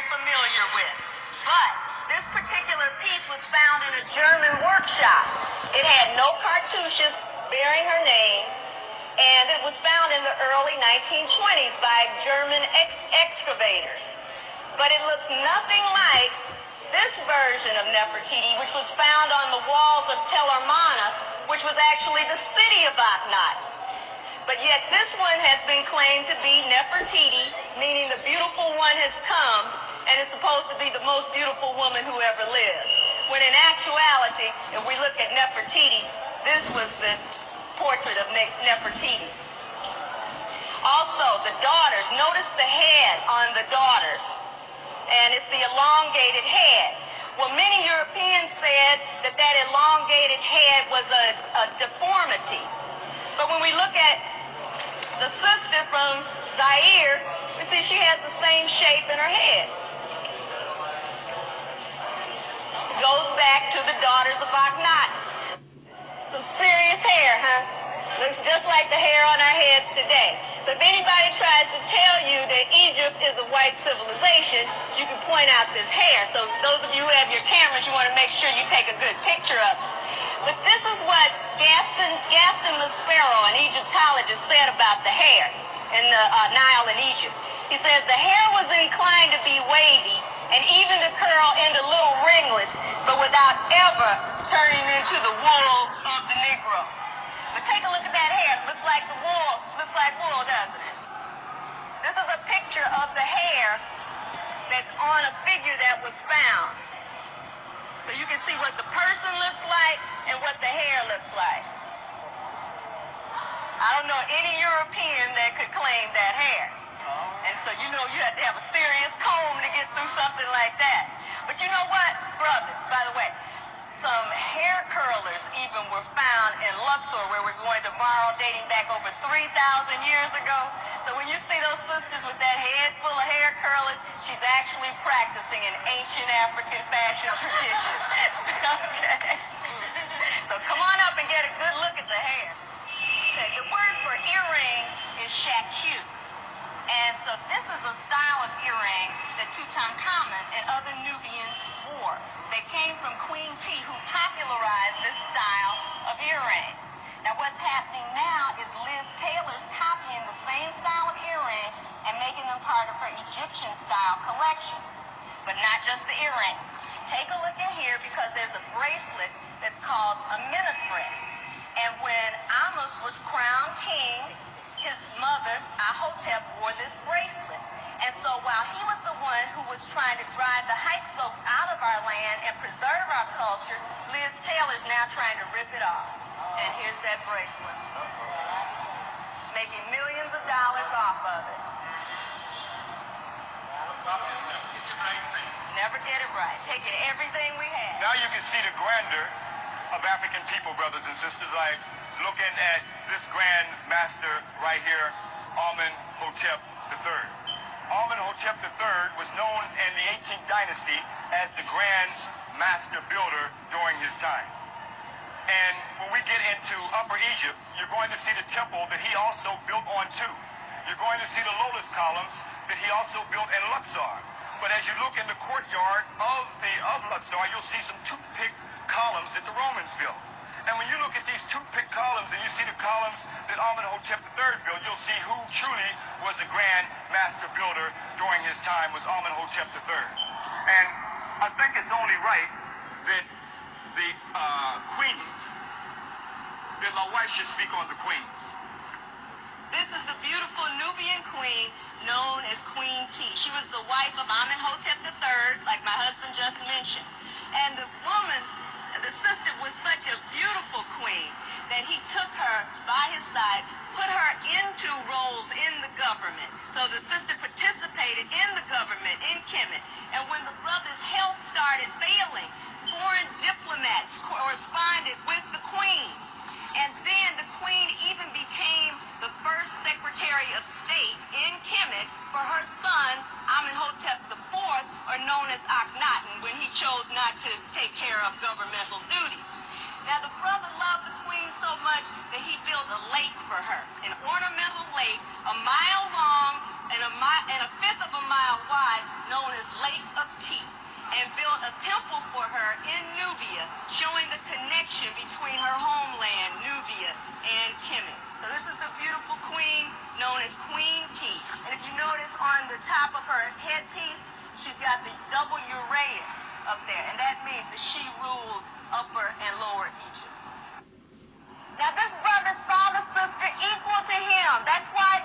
very familiar with. But this particular piece was found in a German workshop. It had no cartouches bearing her name, and it was found in the early 1920s by German excavators. But it looks nothing like this version of Nefertiti, which was found on the walls of Tel Armana, which was actually the city of Akhenaten. But yet this one has been claimed to be Nefertiti, meaning the beautiful one has come, and is supposed to be the most beautiful woman who ever lived. When in actuality, if we look at Nefertiti, this was the portrait of Nefertiti. Also, the daughters, notice the head on the daughters, and it's the elongated head. Well, many Europeans said that that elongated head was a deformity. But when we look at the sister from Zaire, we see she has the same shape in her head. It goes back to the daughters of Akhenaten. Some serious hair, huh? Looks just like the hair on our heads today. So if anybody tries to tell you that Egypt is a white civilization, you can point out this hair. So those of you who have your cameras, you want to make sure you take a good picture of it. But this is what Gaston Maspero, an Egyptologist, said about the hair in the Nile in Egypt. He says the hair was inclined to be wavy and even to curl into little ringlets, but without ever turning into the wool of the Negro. But take a look at that hair. It looks like the wool. Looks like wool, doesn't it? This is a picture of the hair that's on a figure that was found. So you can see what the person looks like and what the hair looks like. I don't know any European that could claim that hair. And so you know you have to have a serious comb to get through something like that. But you know what, brothers, by the way, some hair curlers even were found in Luxor, where we're going tomorrow, dating back over 3,000 years ago. So when you see those sisters with that head full of hair curlers, she's actually practicing an ancient African fashion tradition. Okay? So come on up and get a good look at the hair. Okay, the word for earring is shaku. And so this is a style of earring that Tutankhamun and other Nubians wore. They came from Queen T, who popularized this style of earring. Now what's happening now is Liz Taylor's copying the same style of earring and making them part of her Egyptian style collection. But not just the earrings. Take a look in here because there's a bracelet that's called a minithred. And when Ahmose was crowned king, his mother, Ahotep, wore this bracelet. And so while he was the one who was trying to drive the Hyksos out of our land and preserve our culture, Liz Taylor's now trying to rip it off. And here's that bracelet. Making millions of dollars off of it. Never get it right. Taking everything we have. Now you can see the grandeur of African people, brothers and sisters, like looking at this Grand Master right here, Amenhotep III. Amenhotep III was known in the 18th dynasty as the Grand Master Builder during his time. And when we get into Upper Egypt, you're going to see the temple that he also built on too. You're going to see the lotus columns that he also built in Luxor. But as you look in the courtyard of Luxor, you'll see some toothpick columns that the Romans built. And when you look at these toothpick columns and you see the columns that Amenhotep III built, you'll see who truly was the Grand Master Builder during his time was Amenhotep III. And I think it's only right that the queens, that my wife should speak on the queens. This is the beautiful Nubian queen known as Queen T. She was the wife of Amenhotep III, like my husband just mentioned. And the woman, the sister, was such a beautiful queen that he took her by his side, put her into roles in the government. So the sister participated in the government in Kemet. And when the brother's health started failing, foreign diplomats corresponded with the queen. And then the queen even became the first Secretary of State in Kemet for her son, Amenhotep IV, or known as Akhenaten, when he chose not to take care of governmental duties. Now, the brother loved the queen so much that he built a lake for her, an ornamental lake, a mile long and a fifth of a mile wide, known as Lake top of her headpiece, she's got the double Uraeus up there, and that means that she ruled Upper and Lower Egypt. Now, this brother saw the sister equal to him. That's why